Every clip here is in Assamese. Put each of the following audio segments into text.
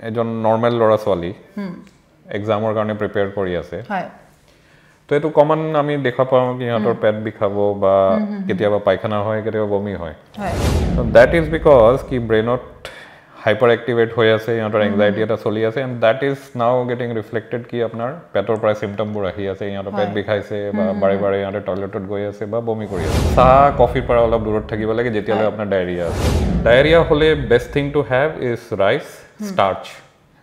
এজন নৰ্মেল ল'ৰা ছোৱালী এক্সামৰ কাৰণে প্ৰিপেয়াৰ কৰি আছে তো এইটো কমন আমি দেখা পাওঁ কি সিহঁতৰ পেট বিষাব বা কেতিয়াবা পায়খানা হয় কেতিয়াবা বমি হয় so that is because কি ব্ৰেইনত হাইপাৰ এক্টিভেট হৈ আছে সিহঁতৰ এংজাইটি এটা চলি আছে and that is now getting reflected কি আপোনাৰ পেটৰ পৰা সিম্পটমবোৰ আহি আছে সিহঁতৰ পেট বিষাইছে বা বাৰে বাৰে সিহঁতৰ টয়লেটত গৈ আছে বা বমি কৰি আছে চাহ কফিৰ পৰা অলপ দূৰত থাকিব লাগে যেতিয়ালৈ আপোনাৰ ডায়েৰিয়া আছে ডায়েৰিয়া হ'লে best thing to have is rice starch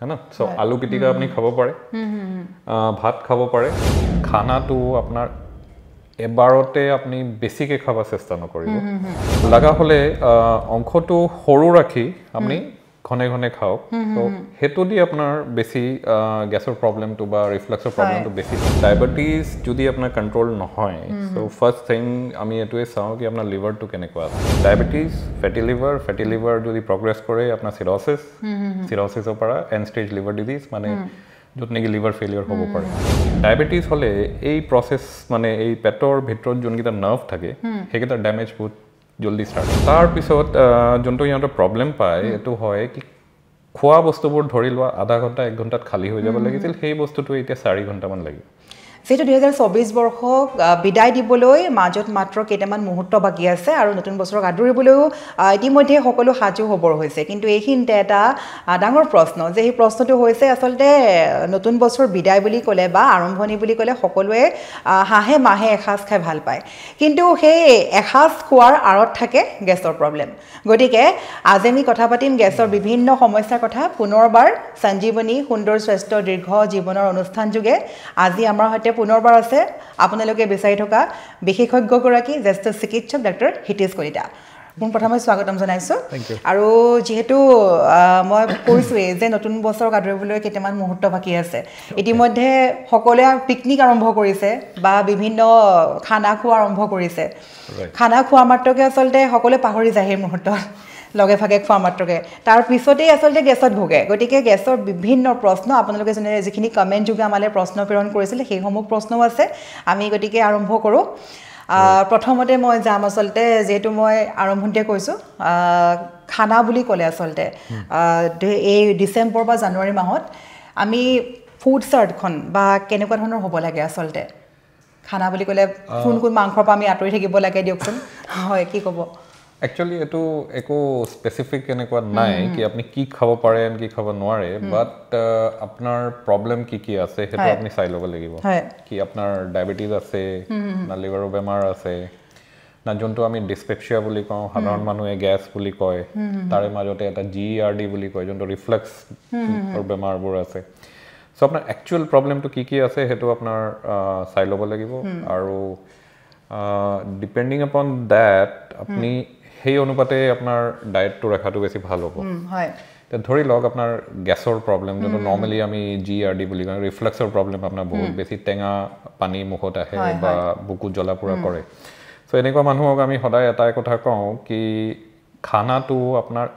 है ना सो आलू पिटिका अपनी खाबो पड़े भात खाबो पड़े खाना तो अपना एबारते अपनी बेसिके खाबा चेष्टा नकरिबो লাগা হলে অংশটো সৰু ৰাখি আপনি ঘনে ঘনে খাও তো হেতু দি আপোনাৰ বেছি গ্যাসৰ প্ৰবলেমটো বা ৰিফ্লাক্সৰ প্ৰবলেমটো বেছি ডায়াবেটিস যদি আপোনাৰ কন্ট্ৰোল নহয় সো ফাৰ্স্ট থিং আমি এটোৱে চাও কি আপোনাৰ লিভাৰটো কেনেকুৱা আছে ডায়াবেটিস ফেটি লিভাৰ যদি প্ৰগ্ৰেছ কৰে আপোনাৰ সিৰোসিসৰ পৰা এন্ড ষ্টেজ লিভাৰ ডিজিজ মানে যত নেকি লিভাৰ ফেলিয়াৰ হ'ব পাৰে ডায়াবেটিস হলে এই প্ৰসেস মানে এই পেটৰ ভিতৰত যোনকিটা নাৰ্ভ থাকে হেকিটা ড্যামেজ বহুত জলদি স্টাৰ্ট তাৰ পিছত যোনটো ইহঁতৰ প্ৰবলেম পায় এটো হয় কি খোৱা বস্তুবোৰ ধৰি লোৱা আধা ঘণ্টা 1 ঘণ্টাত খালি হৈ যাব লাগিছিল সেই বস্তুটো এতিয়া 4 ঘণ্টা মান লাগিব যেটো 2024 বৰ্ষক বিদায় দিবলৈ মাজত মাত্ৰ কেইটামান মুহূৰ্ত বাকি আছে আৰু নতুন বছৰক আদৰিবলৈও ইতিমধ্যে সকলো সাজু হবৰ হৈছে কিন্তু এইখিনতে এটা ডাঙৰ প্ৰশ্ন যে এই প্ৰশ্নটো হৈছে আসলতে নতুন বছৰ বিদায় বুলি ক'লে বা আৰম্ভণি বুলি ক'লে সকলোৱে হাহে মাহে এখাস খাই ভাল পায় কিন্তু সেই এখাস খোৱাৰ আৰত থাকে গেছৰ প্ৰবলেম গতিকে আজি আমি কথা পাতিম গেছৰ বিভিন্ন সমস্যাৰ কথা পুনৰবাৰ সঞ্জীৱনী সুন্দৰ স্বাস্থ্য দীৰ্ঘ জীৱনৰ অনুষ্ঠান যোগে আজি আমাৰ সৈতে পুনৰবাৰ আছে আপোনালোকে বিচাৰি থকা বিশেষজ্ঞ গৰাকী জ্যেষ্ঠ চিকিৎসক ডক্টৰ হিতেশ কলিতা মই প্ৰথমে স্বাগতম জনাইছো আৰু যেহেতু মই কৈছো যে নতুন বছৰক আদৰিবলৈ কেইটামান মুহূৰ্ত বাকি আছে ইতিমধ্যে সকলোৱে পিকনিক আৰম্ভ কৰিছে বা বিভিন্ন খানা খোৱা আৰম্ভ কৰিছে খানা খোৱা মাত্ৰকে আসলতে সকলোৱে পাহৰি যায় এই মুহূৰ্তত লগে ভাগে খোৱা মাত্ৰকে তাৰ পিছতেই আসলতে গেছত ভোগে গতিকে গেছৰ বিভিন্ন প্ৰশ্ন আপোনালোকে জনে যিখিনি কমেন্ট যোগে আমালে প্ৰশ্ন প্ৰেৰণ কৰিছিল সেই সমূহ প্ৰশ্নও আছে আমি গতিকে আৰম্ভ কৰো প্ৰথমতে মই যাম আসলতে যেহেতু মই আৰম্ভণতে কৈছো খানা বুলি ক'লে আসলতে এই ডিসেম্বৰ বা জানুৱাৰী মাহত আমি ফুড চাৰ্টখন বা কেনেকুৱা ধৰণৰ হ'ব লাগে আসলতে খানা বুলি ক'লে কোন কোন মাংসৰ পৰা আমি আঁতৰি থাকিব লাগে দিয়কচোন হয় কি ক'ব Actually, এটো একো স্পেসিফিক এনেকুৱা নাই কি আপনি কি খাব পাৰে কি খাব নোৱাৰে বাট আপোনাৰ প্ৰবলেম কি আছে হেতু আপনি চাই ল'ব লাগিব কি আপোনাৰ ডায়াবেটিস আছে না লিভাৰৰ বেমাৰ আছে না যোনটো আমি ডিসপেপসিয়া বুলি কওঁ সাধাৰণ মানুহে গ্যাস বুলি কয় তাৰে মাজতে এটা GERD বুলি কয় যোনটো ৰিফ্লেক্স বেমাৰবোৰ আছে সো আপোনাৰ একচুয়াল প্ৰবলেমটো কি আছে হেতু আপোনাৰ চাই ল'ব লাগিব আৰু ডিপেন্ডিং আপন দ্যাট আপনি সেই অনুপাতে আপোনাৰ ডায়েটটো ৰাখাটো বেছি ভাল হ'ব হয় তে ধৰি লওক আপোনাৰ গ্যাসৰ প্ৰবলেম যোনটো নৰমালি আমি GERD বুলি কওঁ ৰিফ্লেক্সৰ প্ৰবলেম আপোনাৰ বহুত বেছি টেঙা পানী মুখত আহে বা বুকু জ্বলা পুৰা কৰে সো এনেকুৱা মানুহক আমি সদায় এটা কথা কওঁ কি খানাটো আপোনাৰ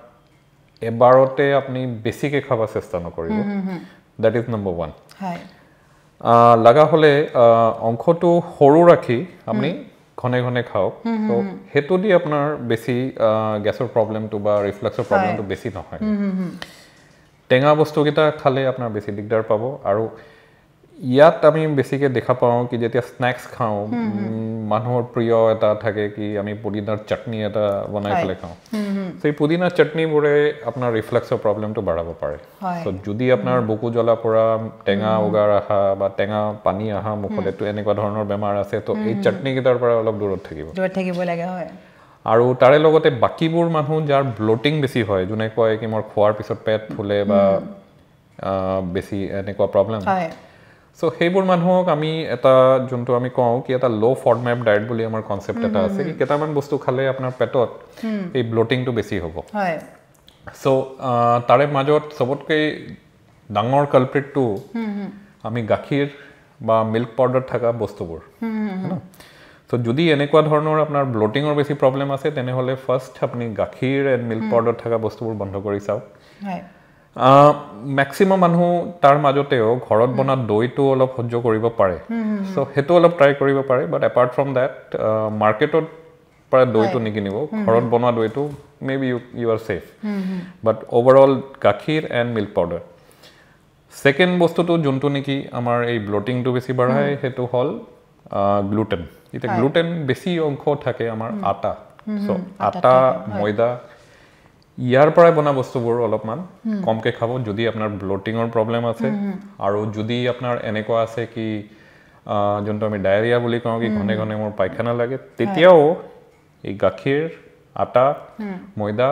এবাৰতে আপনি বেছিকে খাবা চেষ্টা নকৰিব দ্যাট ইজ নম্বৰ 1 হয় লাগা হলে অংশটো সৰু ৰাখি আপনি ঘনে ঘনে খাও তো হেতু দি আপোনাৰ বেছি গ্যাসৰ প্ৰবলেমটো বা ৰিফ্লাক্সৰ প্ৰবলেমটো বেছি নহয় টেঙা বস্তু কিটা খালে আপোনাৰ বেছি দিগদাৰ পাব আৰু ইয়াত আমি বেছিকে দেখা পাওঁ কি যেতিয়া স্ন্যাক্স খাও মানুহৰ প্ৰিয় এটা থাকে কি আমি পুদিনাৰ চাটনি এটা বনাই ফেলে খাওঁ সেই পুদিনাৰ চাটনি বোৰে আপোনাৰ ৰিফ্লাক্সৰ প্ৰবলেমটো বঢ়াব পাৰে সো যদি আপোনাৰ বুকু জ্বলা পৰা টেঙা উগাৰ আহা বা টেঙা পানী আহা মুখত এটো এনেকুৱা ধৰণৰ বেমাৰ আছে তো এই চাটনি কিটাৰ পৰা অলপ দূৰত থাকিব লাগে হয় আৰু তাৰে লগতে বাকিবোৰ মানুহ যাৰ ব্লোটিং বেছি হয় যোনে কয় কি মোৰ খোৱাৰ পিছত পেট ফুলে বা বেছি এনেকুৱা প্ৰবলেম হয় সো হেবোৰ মানুহক আমি এটা যোনটো আমি কওঁ কি এটা লো ফডম্যাপ ডায়েট বুলি আমাৰ কনসেপ্ট এটা আছে কি কেটামান বস্তু খালে আপোনাৰ পেটত এই ব্লোটিংটো বেছি হ'ব হয় সো তাৰে মাজত সবতকৈ ডাঙৰ কালপ্ৰিটটো আমি গাখীৰ বা মিল্ক পাউডাৰ থাকা বস্তুবোৰ সো যদি এনেকুৱা ধৰণৰ আপোনাৰ ব্লোটিংৰ বেছি প্ৰবলেম আছে তেনেহলে ফাৰ্স্ট আপনি গাখীৰ এণ্ড মিল্ক পাউডাৰ থাকা বস্তুবোৰ বন্ধ কৰি চাওক হয় ম্যাক্সিমাম মানুহ তাৰ মাজতেও ঘৰত বনা দইটো অলপ সহ্য কৰিব পাৰে সো হেতু অলপ ট্ৰাই কৰিব পাৰে বাট এপাৰ্ট ফ্ৰম দ্যাট মাৰ্কেটত পৰা দইটো নিকিনিব ঘৰত বনোৱা দইটো মেবি ইউ আৰ সেফ বাট ওভাৰঅল গাখীৰ এণ্ড মিল্ক পাউডাৰ সেকেন্ড বস্তুটো যোনটো নেকি আমাৰ এই ব্লটিংটো বেছি বঢ়ায় সেইটো হ'ল গ্লুটেন এটা গ্লুটেন বেছি অংশ থাকে আমাৰ আটা সো আটা ময়দা ইয়াৰ পৰাই বনা বস্তুবোৰ অলপমান কমকে খাব যদি আপোনাৰ ব্লটিংৰ প্ৰবলেম আছে আৰু যদি আপোনাৰ এনেকুৱা আছে কি যোনটো আমি ডায়েৰিয়া বুলি কওঁ কি ঘনে ঘনে মোৰ পায়খানা লাগে তেতিয়াও এই গাখীৰ আটা ময়দা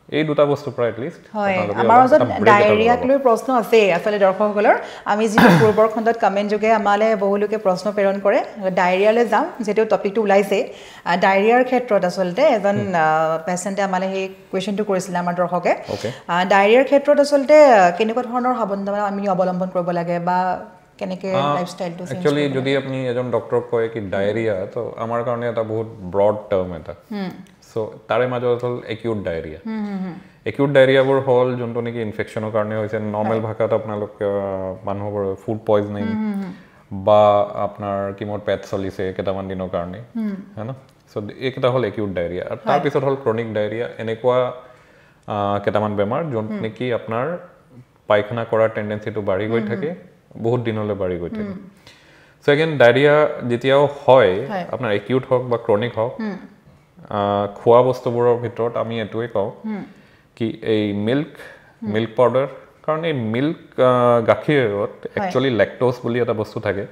এই দুটা বস্তু প্ৰায় এটলিষ্ট হয় আমাৰ ওচৰত ডায়েৰিয়াক লৈ প্ৰশ্ন আছে আসলে দৰ্শকসকলৰ আমি যি পূৰ্বৰ খণ্ডত কমেন্ট যোগে আমালে বহুলোকে প্ৰশ্ন প্ৰেৰণ কৰে ডায়েৰিয়ালৈ যাম যেটো টপিকটো ওলাইছে ডায়েৰিয়াৰ ক্ষেত্ৰত আসলতে এজন পেশেন্টে আমালে এই কোৱেশ্চনটো কৰিছিল আমাৰ দৰ্শকে ডায়েৰিয়াৰ ক্ষেত্ৰত আসলতে কেনেকুৱা ধৰণৰ সাৱধানতা আমি অৱলম্বন কৰিব লাগে বা কেনেকে লাইফষ্টাইলটো একচুয়ালি যদি আপনি এজন ডক্টৰক কয় কি ডায়েৰিয়া তো আমাৰ কাৰণে এটা বহুত ব্ৰড টাৰ্ম এটা সো তাৰে মাজত হ'ল একিউট ডায়েৰিয়া একিউট ডায়েৰিয়াবোৰ হ'ল যোনটো নেকি ইনফেকশ্যনৰ কাৰণে হৈছে নৰ্মেল ভাষাত আপোনালোক মানুহৰ ফুড পয়জনিং বা আপোনাৰ কিমত পেট চলিছে কেইটামান দিনৰ কাৰণে হয় না সো এইকেইটা হ'ল একিউট ডায়েৰিয়া আৰু তাৰপিছত হ'ল ক্ৰনিক ডায়েৰিয়া এনেকুৱা কেইটামান বেমাৰ যোন নেকি আপোনাৰ পায়খানা কৰাৰ টেন্ডেন্সিটো বাঢ়ি গৈ থাকে বহুত দিনলৈ বাঢ়ি গৈ থাকে সো এগেইন ডায়েৰিয়া যেতিয়াও হয় আপোনাৰ একিউট হওক বা ক্ৰনিক হওক খোৱা বস্তুবোৰৰ ভিতৰত আমি এটোৱে কওঁ কি এই মিল্ক পাউডাৰ কাৰণ এই মিল্ক গাখীৰত একচুয়ালি লেক্টোজ বুলি এটা বস্তু থাকে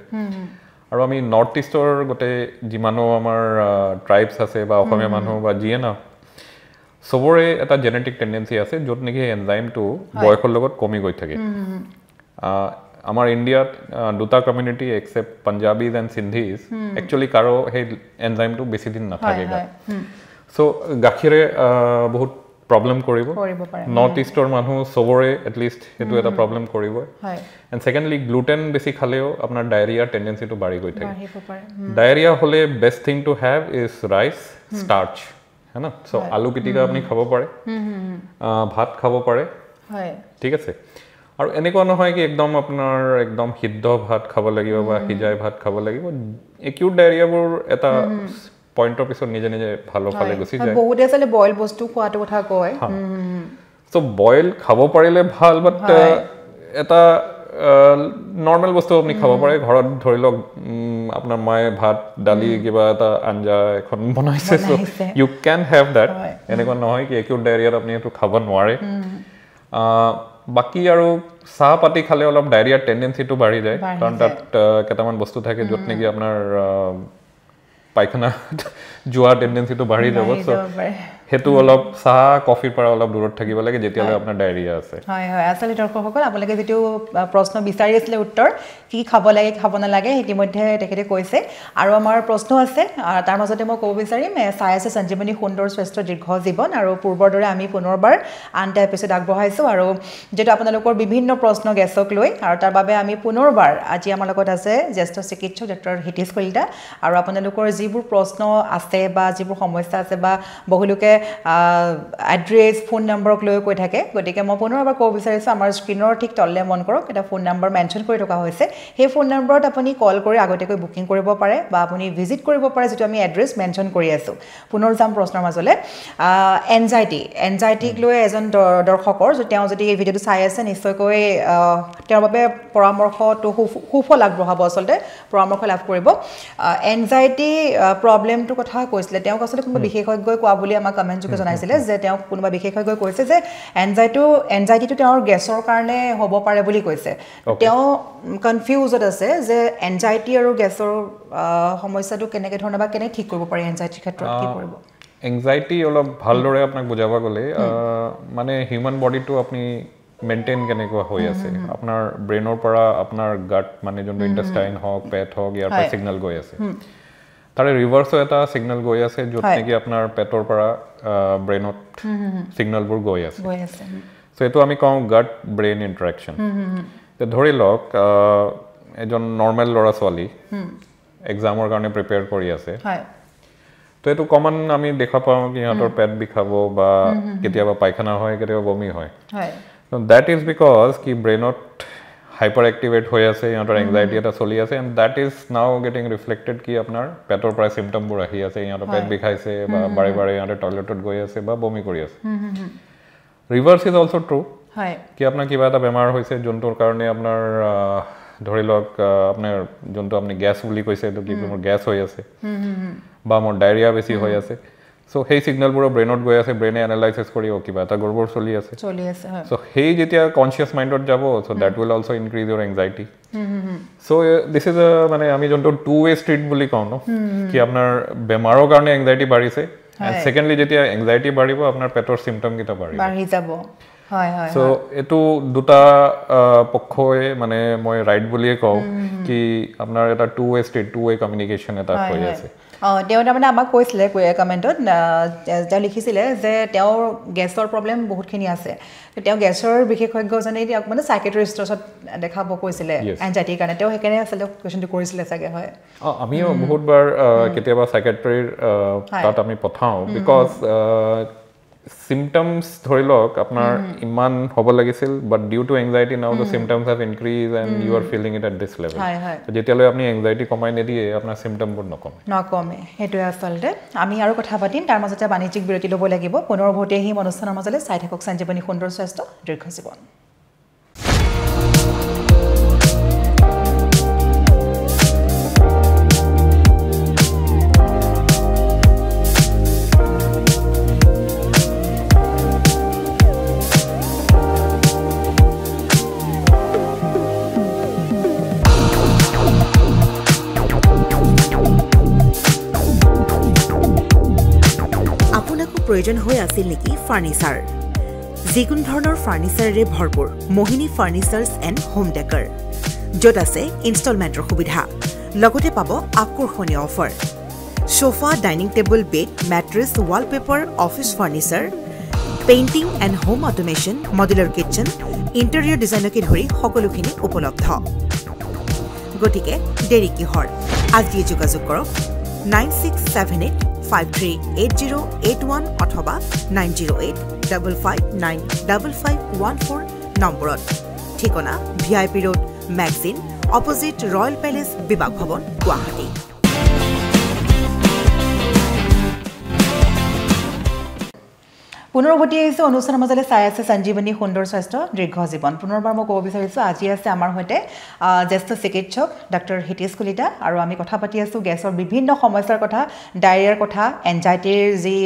আৰু আমি নৰ্থ ইষ্টৰ গোটে যিমানো আমাৰ ট্ৰাইবছ আছে বা অসমীয়া মানুহ বা যিয়ে না সবৰে এটা জেনেটিক টেন্ডেন্সি আছে য'ত নেকি এনজাইমটো বয়সৰ লগত কমি গৈ থাকে আমাৰ ইণ্ডিয়াত দুটা community except Punjabis and সিন্ধিজ actually কাৰো সেই এনজাইমটো বেছি দিন নাথাকে সো গাখীৰে বহুত প্ৰবলেম কৰিব নৰ্থ ইষ্টৰ মানুহ সবৰে এটলিষ্ট সেইটো এটা প্ৰবলেম কৰিব এণ্ড সেকেন্ডলি গ্লুটেন বেছি খালেও আপোনাৰ ডায়েৰিয়াৰ টেন্ডেন্সিটো বাঢ়ি গৈ থাকে ডায়েৰিয়া হ'লে best thing to have is rice starch হয় না সো আলু পিটিকা আপুনি খাব পাৰে ভাত খাব পাৰে ঠিক আছে আৰু এনেকুৱা নহয় কি একদম আপোনাৰ একদম সিদ্ধ ভাত খাব লাগিব বা সিজাই ভাত খাব লাগিব একিউট ডায়েৰিয়াবোৰ এটা পইণ্টৰ পিছত নিজে নিজে ভালো ফালে গুচি যায় বহুত আসলে বইল বস্তু খোৱাটো কথা কয় সো বইল খাব পাৰিলে ভাল বাট এটা নৰ্মেল বস্তু আপুনি খাব পাৰে ঘৰত ধৰি লওক আপোনাৰ মায়ে ভাত দালি কিবা এটা আঞ্জা এখন বনাইছে so you can have that এনেকুৱা নহয় কি একিউট ডায়েৰিয়াত আপুনি এইটো খাব নোৱাৰে বাকি আৰু চাহ পাতি খালে অলপ ডায়েৰিয়াৰ টেন্ডেন্সিটো বাঢ়ি যায় কাৰণ তাত কেইটামান বস্তু থাকে য'ত নেকি আপোনাৰ পায়খানা যোৱা টেন্ডেন্সিটো বাঢ়ি যাব সো হেতু অলপ চাহ কফিৰ পৰা অলপ দূৰত থাকিব লাগে যেতিয়ালৈ আপোনাৰ ডায়েৰিয়া আছে হয় হয় আসলে দৰ্শকসকল আপোনালোকে যেটো প্ৰশ্ন বিচাৰি আছিলে উত্তৰ কি খাব লাগে খাব নালাগে ইতিমধ্যে তেখেতে কৈছে আৰু আমাৰ প্ৰশ্ন আছে তাৰ মাজতে মই ক'ব বিচাৰিম চাই আছে সঞ্জীৱনী সুন্দৰ শ্ৰেষ্ঠ দীৰ্ঘ জীৱন আৰু পূৰ্বৰ দৰে আমি পুনৰবাৰ আনটা এপিসোড আগবঢ়াইছো আৰু যেটো আপোনালোকৰ বিভিন্ন প্ৰশ্ন গেছক লৈ আৰু তাৰ বাবে আমি পুনৰবাৰ আজি আমাৰ লগত আছে জ্যেষ্ঠ চিকিৎসক ডক্টৰ হিতেশ কলিতা আৰু আপোনালোকৰ যিবোৰ প্ৰশ্ন আছে বা যিবোৰ সমস্যা আছে বা বহুলোকে এড্ৰেছ ফোন নম্বৰক লৈ কৈ থাকে গতিকে মই পুনৰবাৰ ক'ব বিচাৰিছো আমাৰ স্ক্ৰিনৰ ঠিক তললে মন কৰক এটা ফোন নম্বৰ মেনশ্যন কৰি থকা হৈছে সেই ফোন নম্বৰত আপুনি কল কৰি আগতেকৈ বুকিং কৰিব পাৰে বা আপুনি ভিজিট কৰিব পাৰে যেটো আমি এড্ৰেছ মেনশ্যন কৰি আছো পুনৰ যাম প্ৰশ্নৰ মাজলে এনজাইটিক লৈ এজন দৰ্শকৰ তেওঁ যদি এই ভিডিঅটো চাই আছে নিশ্চয়কৈ তেওঁৰ বাবে পৰামৰ্শটো সুফল আগবঢ়াব আসলতে পৰামৰ্শ লাভ কৰিব এনজাইটি প্ৰবলেমটো কথা কৈছিলে তেওঁ আসলে কোনো বিশেষজ্ঞই কোৱা বুলি আমাক কমেন্ট যোগে জনাইছিলে যে তেওঁ কোনোবা বিশেষজ্ঞই কৈছে যে এনজাইটিটো তেওঁৰ গেছৰ কাৰণে হ'ব পাৰে বুলি কৈছে তেওঁ কনফিউজড আছে যে এনজাইটি আৰু গেছৰ সমস্যাটো কেনেকৈ ধৰণৰ বা কেনে ঠিক কৰিব পাৰি এনজাইটিৰ ক্ষেত্ৰত কি কৰিব এনজাইটি অলপ ভালদৰে আপোনাক বুজাব গ'লে মানে হিউম্যান বডিটো আপুনি মেইনটেইন কেনেকুৱা হৈ আছে আপোনাৰ ব্ৰেইনৰ পৰা আপোনাৰ গাট মানে যোনটো ইন্টেষ্টাইন হওক পেট হওক ইয়াৰ পৰা সিগনেল গৈ আছে তাৰে ৰিভাৰ্সো এটা সিগনেল গৈ আছে য'ত নেকি আপোনাৰ পেটৰ পৰা ব্ৰেইনত সিগনেলবোৰ গৈ আছে সো এইটো আমি কওঁ গাট ব্ৰেইন ইন্টাৰেকশন ধৰি লওক এজন নৰ্মেল ল'ৰা ছোৱালী এক্সামৰ কাৰণে প্ৰিপেয়াৰ কৰি আছে তো এইটো কমন আমি দেখা পাওঁ কি সিহঁতৰ পেট বিষাব বা কেতিয়াবা পায়খানা হয় কেতিয়াবা বমি হয় so that is because ki brainot hyperactivate hoy ase yator anxiety eta choli ase and that is now getting reflected ki apnar petor pra symptom bur ahi ase yator pet bikhaise ba bare bare yator toilet ot goi ase ba bomi kori ase reverse is also true কি আপোনাৰ কিবা এটা বেমাৰ হৈছে যোনটোৰ কাৰণে আপোনাৰ ধৰি লওক আপোনাৰ যোনটো আপুনি গেছ বুলি কৈছে এইটো কি মোৰ গেছ হৈ আছে বা মোৰ ডায়েৰিয়া বেছি হৈ আছে সো সেই সিগনেলবোৰ ব্ৰেইনত গৈ আছে ব্ৰেইনে এনালাইসিস কৰি কিবা এটা গড়বড় চলি আছে সো সেই যেতিয়া কনসিয়াস মাইন্ডত যাব so that will also increase your anxiety so this is a মানে আমি যোনটো টু ওয়ে স্ট্রিট বুলি কওঁ ন কি আপোনাৰ বেমাৰৰ কাৰণে এংজাইটি বাঢ়িছে এন্ড সেকেন্ডলি যেতিয়া এংজাইটি বাঢ়িব আপোনাৰ পেটৰ সিম্পটম কিটা বাঢ়ি যাব হয় হয় সো এটো দুটা পক্ষই মানে মই ৰাইট বুলিয়ে কওঁ কি আপোনাৰ এটা two way street two way communication এটা হৈ আছে তেওঁ তাৰমানে আমাক কৈছিলে কমেণ্টত তেওঁ লিখিছিলে যে তেওঁৰ গেছৰ প্ৰব্লেম বহুতখিনি আছে তেওঁ গেছৰ বিশেষজ্ঞজনে তেওঁক মানে সাইকিয়াট্ৰিষ্টৰ ওচৰত দেখাব কৈছিলে এনজাইটিৰ কাৰণে তেওঁ সেইকাৰণে আচলতে কুৱেশ্যনটো কৰিছিলে চাগে হয় আমিও বহুতবাৰ কেতিয়াবা সাইকিয়াট্ৰিৰ তাত আমি পঠাওঁ বিকজ symptoms ধৰি লওক আপোনাৰ ইমান হ'ব লাগিছিল but due to anxiety now the symptoms have increased and you are feeling it at this level যেতিয়ালৈ আপুনি anxiety কমাই নিদিয়ে আপোনাৰ symptom বোৰ নকমে হেতু আচলতে আমি আৰু কথা পাতিম তাৰ মাজতে বাণিজ্যিক বিৰতি ল'ব লাগিব পুনৰ ভোটে এই অনুষ্ঠানৰ মাজলৈ চাই থাকক সঞ্জীৱনী সুন্দৰ স্বাস্থ্য দীৰ্ঘ জীৱন প্ৰয়োজন হৈ আছিল নেকি ফাৰ্নিচাৰ যিকোনো ধৰণৰ ফাৰ্নিচাৰেৰে ভৰপূৰ মোহিনী ফাৰ্নিচাৰ্ছ এণ্ড হোম ডেকৰ য'ত আছে ইনষ্টলমেণ্টৰ সুবিধা লগতে পাব আকৰ্ষণীয় offer sofa dining table bed mattress wallpaper office furniture painting and home automation modular kitchen interior ডিজাইনকে ধৰি সকলোখিনি উপলব্ধ গতিকে দেৰি কিহৰ আজিয়ে যোগাযোগ কৰক 9678538081 অথবা 9085595514 নম্বৰত ঠিকনা VIP road magazine opposite royal palace বিভাগ ভৱন গুৱাহাটী পুনৰভতি হৈছে অনুষ্ঠানৰ মাজলৈ চাই আছে সঞ্জীৱনী সুন্দৰ স্বাস্থ্য দীৰ্ঘ জীৱন পুনৰবাৰ মই ক'ব বিচাৰিছোঁ আজি আছে আমাৰ সৈতে জ্যেষ্ঠ চিকিৎসক ডক্টৰ হিতেশ কলিতা আৰু আমি কথা পাতি আছোঁ গেছৰ বিভিন্ন সমস্যাৰ কথা ডায়েৰিয়াৰ কথা এনজাইটিৰ যি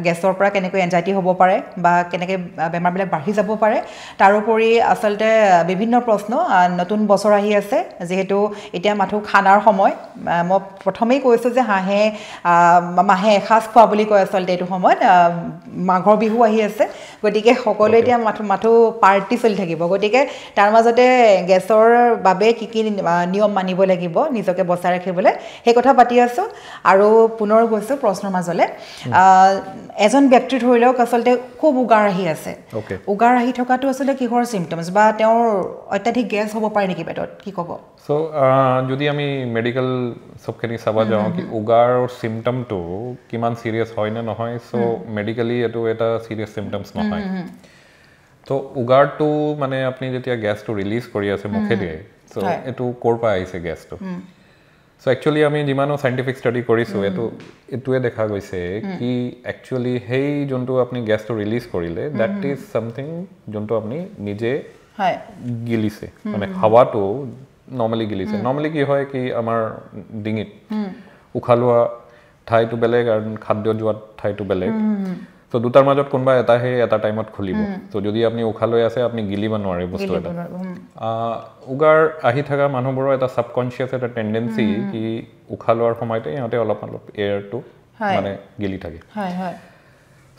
গেছৰ পৰা কেনেকৈ এনজাইটি হ'ব পাৰে বা কেনেকৈ বেমাৰবিলাক বাঢ়ি যাব পাৰে তাৰোপৰি আচলতে বিভিন্ন প্ৰশ্ন নতুন বছৰ আহি আছে যিহেতু এতিয়া মাথো খানাৰ সময় মই প্ৰথমেই কৈছোঁ যে মাহে এসাঁজ খোৱা বুলি কয় আচলতে এইটো সময়ত মাঘৰ বিহু আহি আছে গতিকে সকলোৱে এতিয়া মাথো পাৰ্টি চলি থাকিব গতিকে তাৰ মাজতে গেছৰ বাবে কি কি নিয়ম মানিব লাগিব নিজকে বচাই ৰাখিবলৈ সেই কথা পাতি আছোঁ আৰু পুনৰ গৈছোঁ প্ৰশ্নৰ মাজলৈ এজন ব্যক্তি ধৰি লওক আচলতে খুব উগাৰ আহি আছে উগাৰ আহি থকাটো আচলতে কিহৰ চিম্পটমছ বা তেওঁৰ অত্যাধিক গেছ হ'ব পাৰে নেকি পেটত কি ক'ব সো যদি আমি মেডিকেল সবখিনি চাবা যাওঁ কি উগাৰ চিম্পটমটো কিমান সিৰিয়াছ হয় নে নহয় সো মেডিকেলি এটো এটা সিৰিয়াছ চিম্পটমছ নহয় তো উগাৰটো মানে আপুনি যেতিয়া গেছটো ৰিলিজ কৰি আছে মুখেদি সো এটো ক'ৰ পৰা আহিছে গেছটো সো একচুয়ালি আমি যিমানো সাইন্টিফিক ষ্টাডি কৰিছো এটোৱে দেখা গৈছে কি একচুয়ালি হেই যোনটো আপুনি গেছটো ৰিলিজ কৰিলে দ্যাট ইজ সামথিং যোনটো আপুনি নিজে গিলিছে মানে হাৱাটো নৰ্মালি গিলিছে নৰ্মালি কি হয় কি আমাৰ ডিঙিত উখালোৱা ঠাইটো বেলেগ আৰু খাদ্য যোৱা ঠাইটো বেলেগ তো দুটাৰ মাজত কোনবা এটা টাইমত খুলিব তো যদি আপুনি উখালৈ আছে আপুনি গিলিব নোৱাৰে বস্তু এটা উগাৰ আহি থকা মানুহবোৰৰ এটা সাবকনশিয়াস এটা টেন্ডেন্সি কি উখালোৱাৰ সময়তে ইহঁতে অলপ এয়াৰটো মানে গিলি থাকে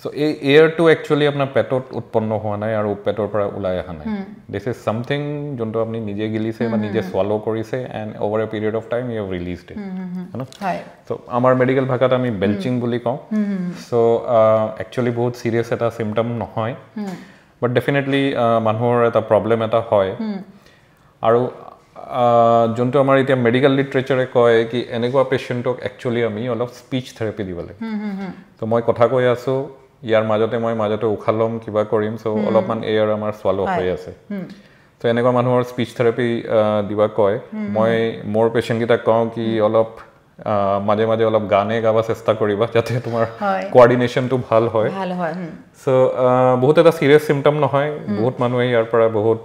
সো এই এয়াৰটো একচুয়ালি আপোনাৰ পেটত উৎপন্ন হোৱা নাই আৰু পেটৰ পৰা ওলাই অহা নাই দিস ইজ সামথিং যোনটো আপুনি নিজে গিলিছে বা নিজে সোয়ালো কৰিছে and over a period of time you have released it so আমাৰ মেডিকেল ভাষাত আমি বেলচিং বুলি কওঁ সো একচুয়ালি বহুত সিৰিয়াছ এটা চিম্পটম নহয় বাট ডেফিনেটলি মানুহৰ এটা প্ৰবলেম এটা হয় আৰু যোনটো আমাৰ এতিয়া মেডিকেল লিটাৰেচাৰে কয় কি এনেকুৱা পেশেন্টক একচুয়ালি আমি অলপ স্পিচ থেৰাপি দিব লাগে তো মই কথা কৈ আছো ইয়াৰ মাজতে উখালম কিবা কৰিম সো অলপমান এয়াৰ আমাৰ সোয়ালো হৈ আছে তো এনেকুৱা মানুহৰ স্পিচ থেৰাপি দিবা কয় মই মোৰ পেশেন্ট কিটা কওঁ কি অলপ মাজে মাজে অলপ গানে গাব চেষ্টা কৰিবা যাতে তোমাৰ কোঅৰ্ডিনেশনটো ভাল হয় সো বহুত এটা সিৰিয়াছ সিম্পটম নহয় বহুত মানুহে ইয়াৰ পৰা বহুত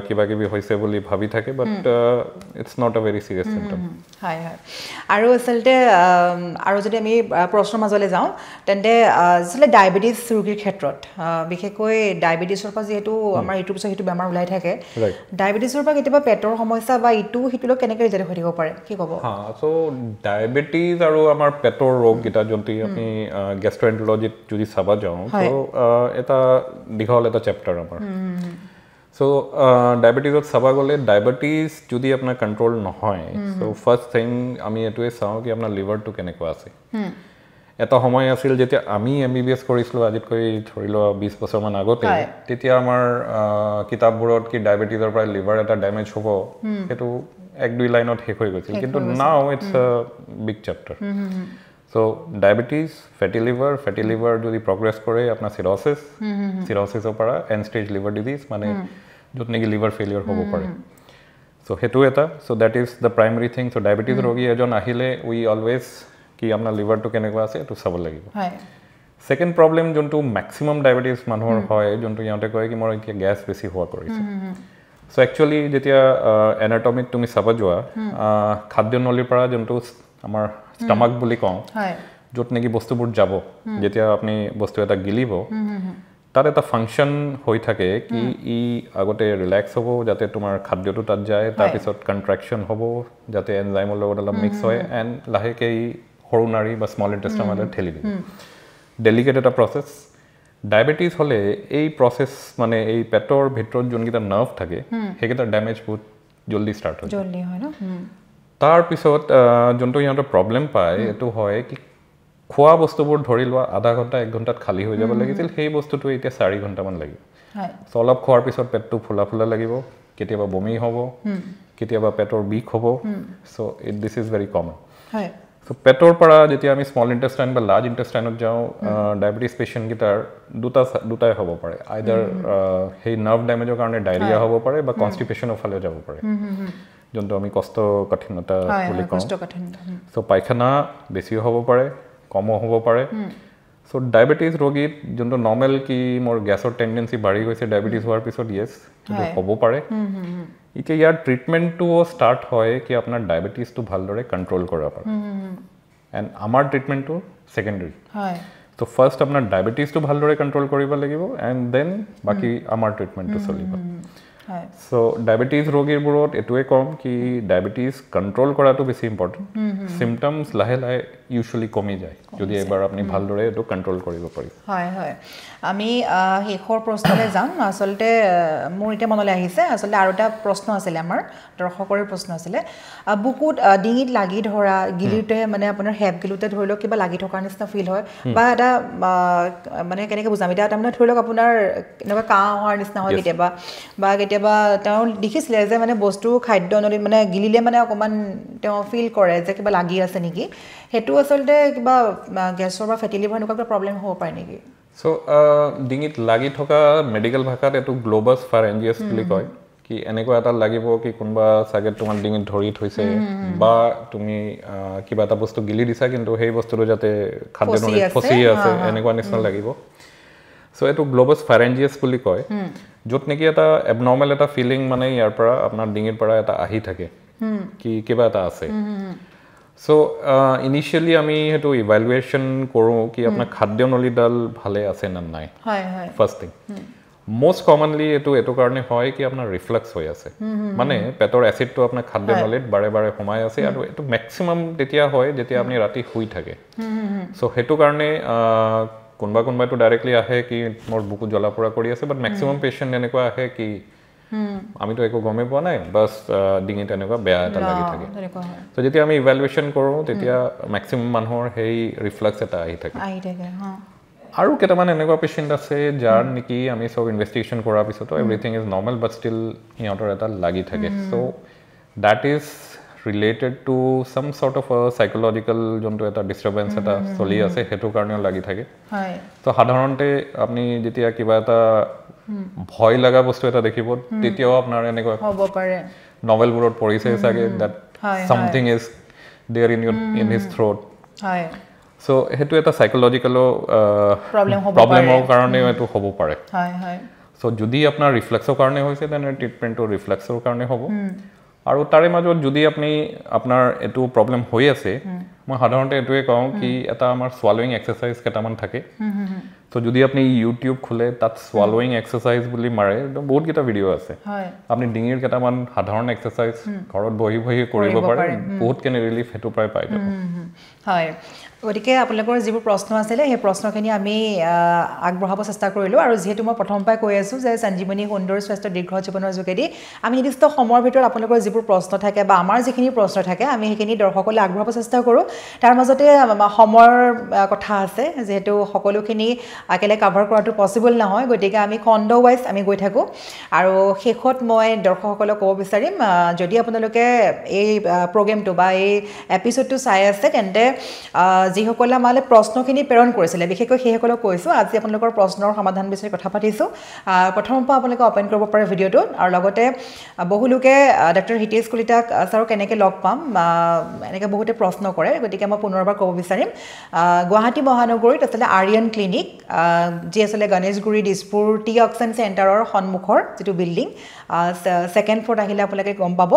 কিবা কিবি হৈছে বুলি ভাবি থাকে but it's not a very serious symptom হয় হয় আৰু আসলতে আৰু যদি আমি প্ৰশ্নৰ মাজলৈ যাওঁ তেন্তে আসলে ডায়াবেটিছ ৰোগীৰ ক্ষেত্ৰত বিশেষকৈ ডায়াবেটিছৰ পৰা যেহেতু আমাৰ ইটো পিছত সিটো বেমাৰ ওলাই থাকে ডায়াবেটিছৰ পৰা কেতিয়াবা পেটৰ সমস্যা বা ইটো সিটোলৈ কেনেকৈ ৰিলেটেড হৈ থাকিব পাৰে কি ক'ব সো ডায়াবেটিছ আৰু আমাৰ পেটৰ ৰোগ গিটা যদি আমি গেষ্ট্ৰ'এন্টাৰলজিত যদি চাবা যাওঁ তো এটা দীঘল এটা চেপ্টাৰ আমাৰ সো ডায়াবেটিছত চাবা গ'লে ডায়াবেটিছ যদি আপোনাৰ কণ্ট্ৰল নহয় সো ফাৰ্ষ্ট থিং আমি এইটোৱে চাওঁ কি আপোনাৰ লিভাৰটো কেনেকুৱা আছে এটা সময় আছিল যেতিয়া আমি এমবিবিএছ কৰিছিলোঁ আজিতকৈ ধৰি লোৱা 20 বছৰমান আগতে তেতিয়া আমাৰ কিতাপবোৰত কি ডায়াবেটিছৰ পৰা লিভাৰ এটা ডেমেজ হ'ব সেইটো 1-2 লাইনত শেষ হৈ গৈছিল কিন্তু now it's a big chapter so diabetes fatty liver যদি প্ৰগ্ৰেছ কৰে আপোনাৰ চিৰ'চিছৰ পৰা এণ্ড ষ্টেজ লিভাৰ ডিজিজ মানে য'ত নেকি লিভাৰ ফেইলিয়ৰ হ'ব পাৰে সো সেইটো এটা so that is the primary thing so diabetes ৰোগী এজন আহিলে উই অলৱেজ কি আপোনাৰ লিভাৰটো কেনেকুৱা আছে এইটো চাব লাগিব সেকেন্ড প্ৰব্লেম যোনটো মেক্সিমাম ডায়াবেটিছ মানুহৰ হয় যোনটো ইহঁতে কয় কি মোৰ এতিয়া গেছ বেছি হোৱা কৰিছে সো একচুৱেলি যেতিয়া এনাটমিক তুমি চাব যোৱা খাদ্যনলীৰ পৰা যোনটো আমাৰ ষ্টামাক বুলি কওঁ য'ত নেকি বস্তুবোৰ যাব যেতিয়া আপুনি বস্তু এটা গিলিব তাত এটা ফাংচন হৈ থাকে কি ই আগতে ৰিলেক্স হ'ব যাতে তোমাৰ খাদ্যটো তাত যায় তাৰপিছত কণ্ট্ৰেকশ্যন হ'ব যাতে এনজাইমৰ লগত অলপ মিক্স হয় এণ্ড লাহেকৈ ই সৰু নাৰী বা স্মল ইণ্টেষ্টাইন মাজত ঠেলি দিব ডেলিকেট এটা প্ৰচেছ ডায়াবেটিছ হ'লে এই প্ৰচেছ মানে এই পেটৰ ভিতৰত যোনকেইটা নাৰ্ভ থাকে সেইকেইটা ডেমেজ বহুত জল্দি ষ্টাৰ্ট হয় তাৰপিছত যোনটো ইহঁতৰ প্ৰব্লেম পায় এইটো হয় কি খোৱা বস্তুবোৰ ধৰি লোৱা আধা ঘণ্টা 1 ঘণ্টাত খালী হৈ যাব লাগিছিল সেই বস্তুটো এতিয়া 4 ঘণ্টামান লাগিব সো অলপ খোৱাৰ পিছত পেটটো ফুলা লাগিব কেতিয়াবা বমি হ'ব কেতিয়াবা পেটৰ বিষ হ'ব so this is very common so পেটৰ পৰা যেতিয়া আমি স্মল ইণ্টেষ্টাইন বা লাৰ্জ ইণ্টেষ্টাইনত যাওঁ ডায়াবেটিছ পেচেণ্টকেইটাৰ দুটাই হ'ব পাৰে আইদাৰ সেই নাৰ্ভ ডেমেজৰ কাৰণে ডায়েৰিয়া হ'ব পাৰে বা কনষ্টিপেশ্যনৰ ফালে যাব পাৰে যোনটো আমি কষ্ঠকাঠিন্যতা বুলি কওঁ সো পায়খানা বেছি হ'ব পাৰে কমো হ'ব পাৰে সো ডায়াবেটিছ ৰোগীত যোনটো নৰ্মেল কি মোৰ গেছৰ টেণ্ডেঞ্চি বাঢ়ি গৈছে ডায়াবেটিছ হোৱাৰ পিছত ইয়েছ সেইটো হ'ব পাৰে এতিয়া ইয়াৰ ট্ৰিটমেণ্টটোও ষ্টাৰ্ট হয় কি আপোনাৰ ডায়াবেটিছটো ভালদৰে কণ্ট্ৰল কৰা পাৰে এণ্ড আমাৰ ট্ৰিটমেণ্টটো ছেকেণ্ডেৰী সো ফাৰ্ষ্ট আপোনাৰ ডায়াবেটিছটো ভালদৰে কণ্ট্ৰল কৰিব লাগিব এণ্ড দেন বাকী আমাৰ ট্ৰিটমেণ্টটো চলিব সো ডায়াবেটিছ ৰোগীবোৰত এইটোৱে কম কি ডায়াবেটিছ কণ্ট্ৰল কৰাটো বেছি ইম্পৰ্টেণ্ট চিম্পটমছ লাহে লাহে ইউজুৱেলি কমি যায় যদি এবাৰ আপুনি ভালদৰে এইটো কণ্ট্ৰল কৰিব পাৰি হয় হয় আমি শেষৰ প্ৰশ্নলৈ যাম আচলতে মোৰ এতিয়া মনলৈ আহিছে আচলতে আৰু এটা প্ৰশ্ন আছিলে আমাৰ দৰ্শকৰে প্ৰশ্ন আছিলে বুকুত ডিঙিত লাগি ধৰা গিলিতে মানে আপোনাৰ হেপ গিলোতে ধৰি লওক কিবা লাগি থকাৰ নিচিনা ফিল হয় বা এটা মানে কেনেকৈ বুজাম এতিয়া তাৰমানে ধৰি লওক আপোনাৰ এনেকুৱা কাহ হোৱাৰ নিচিনা হয় কেতিয়াবা বা কেতিয়াবা তেওঁ দেখিছিলে যে মানে বস্তু খাদ্য নলীত মানে গিলিলে মানে অকণমান তেওঁ ফিল কৰে যে কিবা লাগি আছে নেকি সেইটো আচলতে কিবা গেছৰ বা ফেটি লিভাৰ এনেকুৱা কিবা প্ৰব্লেম হ'ব পাৰে নেকি সো ডিঙিত লাগি থকা মেডিকেল ভাষাত এইটো গ্লোবাছ ফাৰেঞ্জিয়াছ বুলি কয় কি এনেকুৱা এটা লাগিব কি কোনোবা চাগে তোমাৰ ডিঙিত ধৰি থৈছে বা তুমি কিবা এটা বস্তু গিলি দিছা কিন্তু সেই বস্তুটো যাতে খাদ্যনলীত ফচি আছে এনেকুৱা নিচিনা লাগিব সো এইটো গ্লোবাছ ফাৰেঞ্জিয়াছ বুলি কয় য'ত নেকি এটা এবনৰ্মেল এটা ফিলিং মানে ইয়াৰ পৰা আপোনাৰ ডিঙিৰ পৰা এটা আহি থাকে কি কিবা এটা আছে সো ইনিচিয়েলি আমি সেইটো ইভালুৱেশ্যন কৰোঁ কি আপোনাৰ খাদ্যনলীডাল ভালে আছে নে নাই ফাৰ্ষ্ট থিং most commonly এইটো কাৰণে হয় কি আপোনাৰ ৰিফ্লাক্স হৈ আছে মানে পেটৰ এচিডটো আপোনাৰ খাদ্যনলীত বাৰে বাৰে সোমাই আছে আৰু এইটো ম্যাক্সিমাম তেতিয়া হয় যেতিয়া আপুনি ৰাতি শুই থাকে সো সেইটো কাৰণে কোনোবাটো ডাইৰেক্টলি আহে কি মোৰ বুকু জ্বলা পোৰা কৰি আছে বাট ম্যাক্সিমাম পেশেন্ট এনেকুৱা আহে কি আমিতো একো গমে পোৱা নাই বাস ডিঙিত এনেকুৱা বেয়া এটা লাগি থাকে সো যেতিয়া আমি ইভালুৱেশ্যন কৰোঁ তেতিয়া ম্যাক্সিমাম মানুহৰ সেই ৰিফ্লাক্স এটা আহি থাকে আৰু কেইটামান এনেকুৱা পেশেন্ট আছে যাৰ নেকি আমি সব ইনভেষ্টিগেশ্যন কৰাৰ পিছতো everything is normal but still সিহঁতৰ এটা লাগি থাকে so that is related to some sort of psychological যোনটো এটা ডিষ্টাৰবেন্স এটা চলি আছে সেইটো কাৰণেও লাগি থাকে তো সাধাৰণতে আপুনি যেতিয়া কিবা এটা ভয় লগা বস্তু এটা দেখিব তেতিয়াও আপোনাৰ এনেকুৱা হ'ব পাৰে নভেলবোৰত পঢ়িছে চাগে that something is there in his throat. হয় So hetu eta psychological problem ho karone etu hobo pare. হয় হয় So jodi apnar reflex or karone hoise then treatment to reflex or karone hobo. আৰু তাৰে মাজত যদি আপুনি আপোনাৰ এটো প্ৰবলেম হৈ আছে মই সাধাৰণতে এটোৱে কওঁ কি এটা আমাৰ সোয়ালোইং এক্সাৰসাইজ কেটামান থাকে তো যদি আপনি ইউটিউব খুলে তাত সোয়ালোইং এক্সাৰসাইজ বুলি মাৰে বহুত কিটা ভিডিও আছে হয় আপনি ডিঙিৰ কেটামান সাধাৰণ এক্সাৰসাইজ ঘৰত বহি বহি কৰিব পাৰে বহুত কেনে ৰিলিফ হেতু প্ৰায় পাই যাব হয় গতিকে আপোনালোকৰ যিবোৰ প্ৰশ্ন আছিল সেই প্ৰশ্নখিনি আমি আগবঢ়াব চেষ্টা কৰিলো আৰু যেহেতু মই প্ৰথম পাই কৈ আছো যে সঞ্জীৱনী সুন্দৰ স্বাস্থ্য দীৰ্ঘ জীৱনৰ যোগেদি আমি নিৰ্দিষ্ট সময়ৰ ভিতৰত আপোনালোকৰ যিবোৰ প্ৰশ্ন থাকে বা আমাৰ যিখিনি প্ৰশ্ন থাকে আমি সেইখিনি দৰ্শকলৈ আগবঢ়াব চেষ্টা কৰো তাৰ মাজতে সময়ৰ কথা আছে যেহেতু সকলোখিনি একেলগে কভাৰ কৰাটো পসিবল নহয় গতিকে আমি খণ্ড ওয়াইজ আমি গৈ থাকো আৰু শেষত মই দৰ্শকসকলক ক'ব বিচাৰিম যদি আপোনালোকে এই প্ৰগ্ৰামটো বা এই এপিসোডটো চাই আছে তেন্তে যিসকলে আমালে প্ৰশ্নখিনি প্ৰেৰণ কৰিছিলে বিশেষকৈ সেইসকলক কৈছো আজি আপোনালোকৰ প্ৰশ্নৰ সমাধান বিচাৰি কথা পাতিছো প্ৰথমৰ পৰা আপোনালোকে ওপেন কৰিব পাৰে ভিডিওটো আৰু লগতে বহু লোকে ডক্টৰ হিতেশ কলিতাক ছাৰক কেনেকৈ লগ পাম এনেকৈ বহুতে প্ৰশ্ন কৰে গতিকে মই পুনৰবাৰ ক'ব বিচাৰিম গুৱাহাটী মহানগৰীত আছিলে আৰিয়ান ক্লিনিক যি আছিলে গণেশগুৰি দিছপুৰ টি অক্সিজেন চেণ্টাৰৰ সন্মুখৰ যিটো বিল্ডিং সেকেন্ড ফ্লোৰত আহিলে আপোনালোকে গম পাব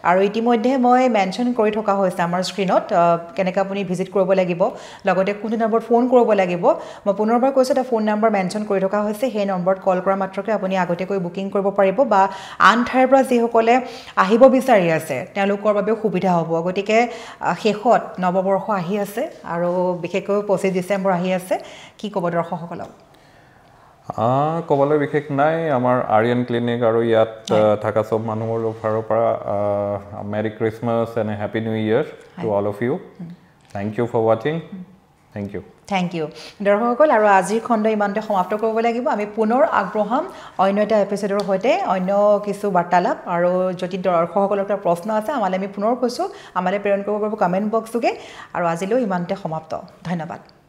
আৰু ইতিমধ্যে মই মেনশন কৰি থকা হৈছে আমাৰ স্ক্ৰিনত কেনেকৈ আপুনি ভিজিট কৰিব লাগিব লগতে কোন নম্বৰত ফোন কৰিব লাগিব মই পুনৰবাৰ কৈছো এটা ফোন নম্বৰ মেনশন কৰি থকা হৈছে সেই নম্বৰত কল কৰা মাত্ৰকে আপুনি আগতেকৈ বুকিং কৰিব পাৰিব বা আন ঠাইৰ পৰা যিসকলে আহিব বিচাৰি আছে তেওঁলোকৰ বাবে সুবিধা হ'ব গতিকে শেষত নৱবৰ্ষ আহি আছে আৰু বিশেষকৈ 25 ডিসেম্বৰ আহি আছে কি ক'ব দৰ্শকসকলক কবলৈ বিশেষ নাই আমাৰ আৰিয়ান ক্লিনিক আৰু ইয়াত থাকা সব মানুহৰ ফালৰ পৰা merry Christmas and happy new year to all of you thank you for watching thank you দৰ্শকসকল আৰু আজিৰ খণ্ড ইমানতে সমাপ্ত কৰিব লাগিব আমি পুনৰ আগবঢ়াম অন্য এটা এপিসোডৰ সৈতে অন্য কিছু বাৰ্তালাপ আৰু যদি দৰ্শকসকলৰ প্ৰশ্ন আছে আমালৈ আমি পুনৰ কৈছো আমালৈ প্ৰেৰণ কৰিব পাৰিব কমেন্ট বক্স যোগে আৰু আজিলৈ ইমানতে সমাপ্ত ধন্যবাদ